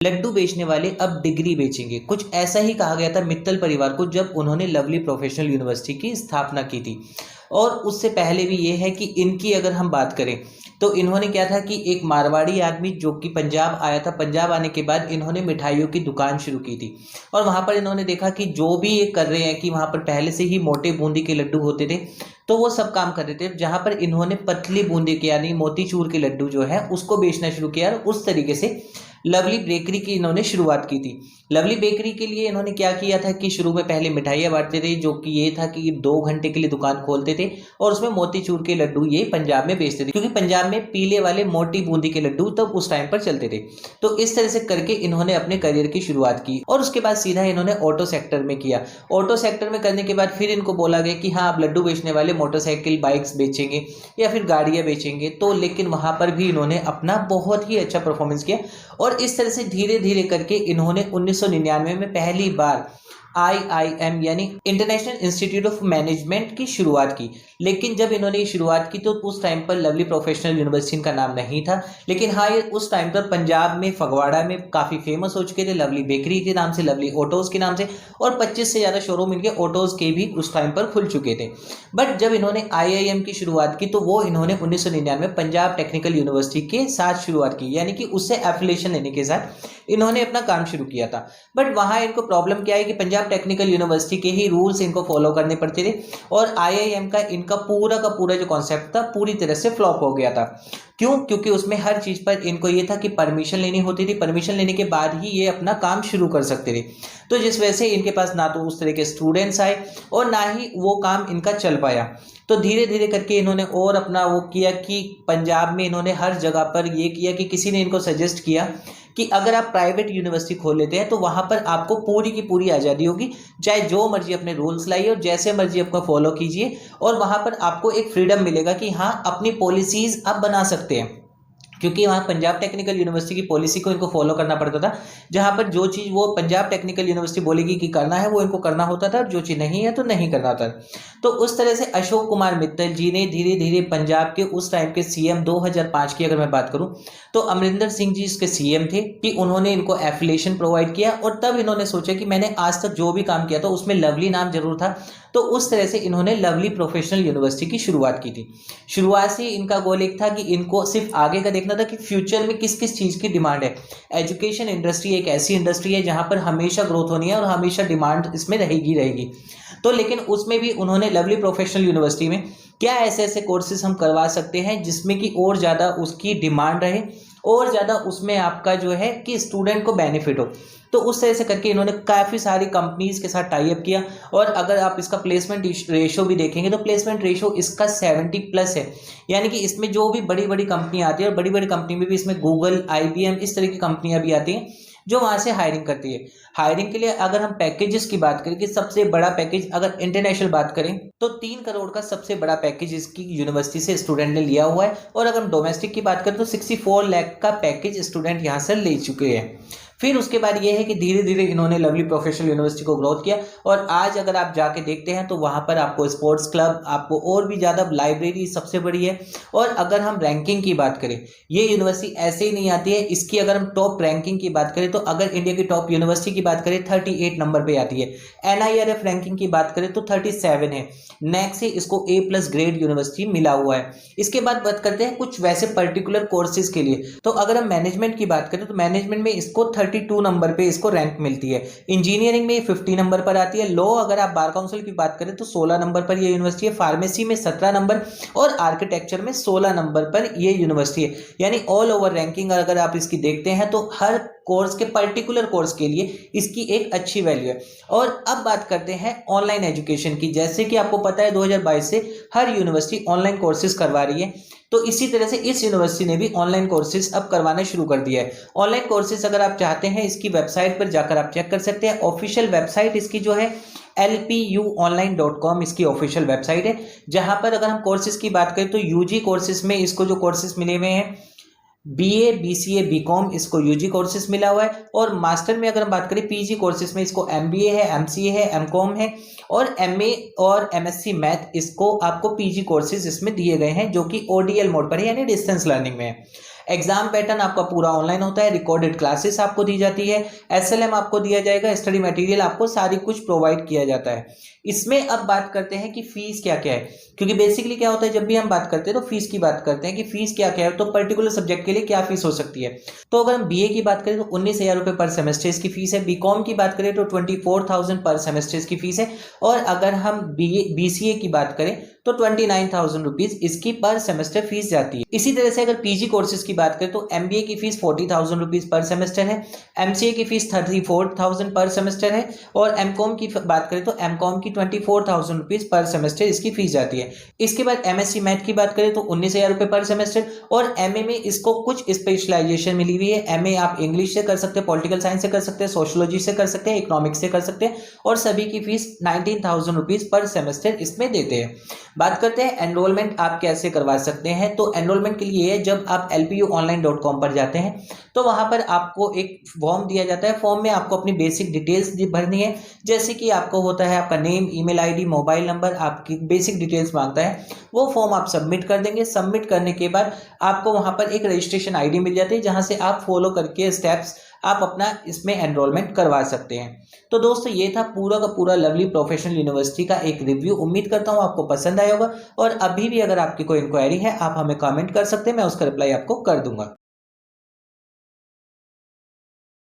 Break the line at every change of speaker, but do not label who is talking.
लड्डू बेचने वाले अब डिग्री बेचेंगे। कुछ ऐसा ही कहा गया था मित्तल परिवार को जब उन्होंने लवली प्रोफेशनल यूनिवर्सिटी की स्थापना की थी। और उससे पहले भी ये है कि इनकी अगर हम बात करें तो इन्होंने क्या था कि एक मारवाड़ी आदमी जो कि पंजाब आया था, पंजाब आने के बाद इन्होंने मिठाइयों की दुकान शुरू की थी। और वहाँ पर इन्होंने देखा कि जो भी ये कर रहे हैं कि वहाँ पर पहले से ही मोटे बूंदी के लड्डू होते थे, तो वो सब काम कर रहे थे। जहाँ पर इन्होंने पतली बूंदी के यानी मोतीचूर के लड्डू जो है उसको बेचना शुरू किया और उस तरीके से लवली बेकरी की इन्होंने शुरुआत की थी। लवली बेकरी के लिए इन्होंने क्या किया था कि शुरू में पहले मिठाइयाँ बांटते थे, जो कि ये था कि 2 घंटे के लिए दुकान खोलते थे और उसमें मोतीचूर के लड्डू ये पंजाब में बेचते थे, क्योंकि पंजाब में पीले वाले मोटी बूंदी के लड्डू तब उस टाइम पर चलते थे। तो इस तरह से करके इन्होंने अपने करियर की शुरुआत की और उसके बाद सीधा इन्होंने ऑटो सेक्टर में किया। ऑटो सेक्टर में करने के बाद फिर इनको बोला गया कि हाँ, आप लड्डू बेचने वाले मोटरसाइकिल बाइक्स बेचेंगे या फिर गाड़ियाँ बेचेंगे। तो लेकिन वहाँ पर भी इन्होंने अपना बहुत ही अच्छा परफॉर्मेंस किया और इस तरह से धीरे धीरे करके इन्होंने 1999 में पहली बार IIM यानी इंटरनेशनल इंस्टीट्यूट ऑफ मैनेजमेंट की शुरुआत की। लेकिन जब इन्होंने ये शुरुआत की तो उस टाइम पर लवली प्रोफेशनल यूनिवर्सिटी का नाम नहीं था, लेकिन हाँ, ये उस टाइम पर पंजाब में फगवाड़ा में काफ़ी फेमस हो चुके थे, लवली बेकरी के नाम से, लवली ऑटोज़ के नाम से, और 25 से ज़्यादा शोरूम इनके ऑटोज़ के भी उस टाइम पर खुल चुके थे। बट जब इन्होंने IIM की शुरुआत की तो वो इन्होंने 1999 में पंजाब टेक्निकल यूनिवर्सिटी के साथ शुरुआत की, यानी कि उससे एफिलिएशन लेने के साथ इन्होंने अपना काम शुरू किया था। बट वहाँ इनको प्रॉब्लम क्या है कि पंजाब टेक्निकल यूनिवर्सिटी के ही रूल्स इनको फॉलो करने पड़ते थे और IIM का इनका का पूरा जो कॉन्सेप्ट था पूरी तरह से फ्लॉप हो गया था। क्यों? क्योंकि उसमें हर चीज़ पर इनको ये था कि परमिशन लेनी होती थी, परमिशन लेने के बाद ही ये अपना काम शुरू कर सकते थे। तो जिस वजह से इनके पास ना तो उस तरह के स्टूडेंट्स आए और ना ही वो काम इनका चल पाया। तो धीरे धीरे करके इन्होंने और अपना वो किया कि पंजाब में इन्होंने हर जगह पर ये किया कि किसी ने इनको सजेस्ट किया कि अगर आप प्राइवेट यूनिवर्सिटी खोल लेते हैं तो वहाँ पर आपको पूरी की पूरी आज़ादी होगी, चाहे जो मर्जी अपने रूल्स लाइए और जैसे मर्जी आपको फॉलो कीजिए, और वहाँ पर आपको एक फ्रीडम मिलेगा कि हाँ, अपनी पॉलिसीज़ आप बना सकते हैं। क्योंकि वहाँ पंजाब टेक्निकल यूनिवर्सिटी की पॉलिसी को इनको फॉलो करना पड़ता था, जहाँ पर जो चीज़ वो पंजाब टेक्निकल यूनिवर्सिटी बोलेगी कि करना है वो इनको करना होता था और जो चीज़ नहीं है तो नहीं करना था। तो उस तरह से अशोक कुमार मित्तल जी ने धीरे धीरे पंजाब के उस टाइम के CM 2005 की अगर मैं बात करूँ तो अमरिंदर सिंह जी इसके CM थे, कि उन्होंने इनको एफिलिएशन प्रोवाइड किया और तब इन्होंने सोचा कि मैंने आज तक जो भी काम किया था उसमें लवली नाम जरूर था। तो उस तरह से इन्होंने लवली प्रोफेशनल यूनिवर्सिटी की शुरुआत की थी। शुरुआत से इनका गोल एक था कि इनको सिर्फ आगे का देखना था कि फ्यूचर में किस किस चीज़ की डिमांड है। एजुकेशन इंडस्ट्री एक ऐसी इंडस्ट्री है जहां पर हमेशा ग्रोथ होनी है और हमेशा डिमांड इसमें रहेगी। तो लेकिन उसमें भी उन्होंने लवली प्रोफेशनल यूनिवर्सिटी में क्या ऐसे ऐसे कोर्सेज हम करवा सकते हैं जिसमें कि और ज़्यादा उसकी डिमांड रहे और ज़्यादा उसमें आपका जो है कि स्टूडेंट को बेनिफिट हो। तो उस तरह से करके इन्होंने काफ़ी सारी कंपनीज के साथ टाई अप किया और अगर आप इसका प्लेसमेंट रेशो भी देखेंगे तो प्लेसमेंट रेशो इसका 70+ है। यानी कि इसमें जो भी बड़ी बड़ी कंपनी आती है और बड़ी बड़ी कंपनी में भी इसमें गूगल, IBM इस तरह की कंपनियां भी आती हैं जो वहाँ से हायरिंग करती है। हायरिंग के लिए अगर हम पैकेजेस की बात करें कि सबसे बड़ा पैकेज अगर इंटरनेशनल बात करें तो 3 करोड़ का सबसे बड़ा पैकेज इसकी यूनिवर्सिटी से स्टूडेंट ने लिया हुआ है, और अगर हम डोमेस्टिक की बात करें तो 64 लाख का पैकेज स्टूडेंट यहाँ से ले चुके हैं। फिर उसके बाद ये है कि धीरे धीरे इन्होंने लवली प्रोफेशनल यूनिवर्सिटी को ग्रोथ किया और आज अगर आप जाके देखते हैं तो वहाँ पर आपको स्पोर्ट्स क्लब, आपको और भी ज़्यादा लाइब्रेरी सबसे बड़ी है। और अगर हम रैंकिंग की बात करें, ये यूनिवर्सिटी ऐसे ही नहीं आती है, इसकी अगर हम टॉप रैंकिंग की बात करें तो अगर इंडिया की टॉप यूनिवर्सिटी की बात करें 38 नंबर पर आती है। NIRF रैंकिंग की बात करें तो 37 है। नेक्स्ट से इसको A+ ग्रेड यूनिवर्सिटी मिला हुआ है। इसके बाद बात करते हैं कुछ वैसे पर्टिकुलर कोर्सेज के लिए, तो अगर हम मैनेजमेंट की बात करें तो मैनेजमेंट में इसको 32 नंबर पे इसको रैंक मिलती है। इंजीनियरिंग में 50 नंबर पर आती है। लॉ अगर आप बार काउंसिल की बात करें तो 16 नंबर पर ये यूनिवर्सिटी है। फार्मेसी में 17 नंबर और आर्किटेक्चर में 16 नंबर पर ये यूनिवर्सिटी है। यानी ऑल ओवर रैंकिंग अगर आप इसकी देखते हैं तो हर कोर्स के पर्टिकुलर कोर्स के लिए इसकी एक अच्छी वैल्यू है। और अब बात करते हैं ऑनलाइन एजुकेशन की। जैसे कि आपको पता है 2022 से हर यूनिवर्सिटी ऑनलाइन कोर्सेज करवा रही है, तो इसी तरह से इस यूनिवर्सिटी ने भी ऑनलाइन कोर्सेज अब करवाना शुरू कर दिया है। ऑनलाइन कोर्सेज अगर आप चाहते हैं इसकी वेबसाइट पर जाकर आप चेक कर सकते हैं। ऑफिशियल वेबसाइट इसकी जो है lpuonline.com इसकी ऑफिशियल वेबसाइट है, जहां पर अगर हम कोर्सेज की बात करें तो UG कोर्सेज में इसको जो कोर्सेज मिले हुए हैं BA, BCA, BCom इसको UG कोर्सेज मिला हुआ है। और मास्टर में अगर हम बात करें PG कोर्सेज में इसको MBA है, MCA है, MCom है और MA और MSc मैथ इसको आपको PG कोर्सेज इसमें दिए गए हैं जो कि ODL मोड पर है, यानी डिस्टेंस लर्निंग में है। एग्जाम पैटर्न आपका पूरा ऑनलाइन होता है, रिकॉर्डेड क्लासेस आपको दी जाती है, एसएलएम आपको दिया जाएगा, स्टडी मटेरियल आपको सारी कुछ प्रोवाइड किया जाता है। इसमें अब बात करते हैं कि फीस क्या क्या है, क्योंकि बेसिकली क्या होता है जब भी हम बात करते हैं तो फीस की बात करते हैं कि फीस क्या क्या है, तो पर्टिकुलर सब्जेक्ट के लिए क्या फीस हो सकती है। तो अगर हम बीए की बात करें तो 19,000 रुपये पर सेमेस्टर इसकी फीस है, बीकॉम की बात करें तो 24,000 पर सेमेस्टर इसकी फीस है, और अगर हम बीसीए की बात करें तो 29,000 रुपीज इसकी पर सेमेस्टर फीस जाती है। इसी तरह से अगर पीजी कोर्सेज की बात करें तो एमबीए की फीस 40,000 रुपीज पर सेमेस्टर है, एमसीए की फीस 34,000 पर सेमेस्टर है, और एमकॉम की बात करें तो एमकॉम की 24,000 रुपीज पर सेमेस्टर इसकी फीस जाती है। इसके बाद एमएससी मैथ की बात करें तो 19,000 रुपये पर सेमेस्टर, और एमए में इसको कुछ स्पेशलाइजेशन मिली हुई है। एमए आप इंग्लिश से कर सकते हैं, पॉलिटिकल साइंस से कर सकते हैं, सोशियोलॉजी से कर सकते हैं, इकोनॉमिक्स से कर सकते हैं, और सभी की फीस 19,000 रुपीज पर सेमेस्टर इसमें देते हैं। बात करते हैं एनरोलमेंट आप कैसे करवा सकते हैं। तो एनरोलमेंट के लिए जब आप lpuonline.com पर जाते हैं तो वहां पर आपको एक फॉर्म दिया जाता है। फॉर्म में आपको अपनी बेसिक डिटेल्स भरनी है, जैसे कि आपको होता है आपका name, email ID, mobile number, आपकी बेसिक डिटेल्स मांगता है। वो फॉर्म आप सबमिट कर देंगे। सबमिट करने के बाद आपको वहां पर एक रजिस्ट्रेशन आईडी मिल जाती है, जहां से आप फॉलो करके स्टेप्स आप अपना इसमें एनरोलमेंट करवा सकते हैं। तो दोस्तों ये था पूरा का पूरा लवली प्रोफेशनल यूनिवर्सिटी का एक रिव्यू। उम्मीद करता हूँ आपको पसंद आया होगा, और अभी भी अगर आपकी कोई इंक्वायरी है आप हमें कमेंट कर सकते हैं, मैं उसका रिप्लाई आपको कर दूंगा।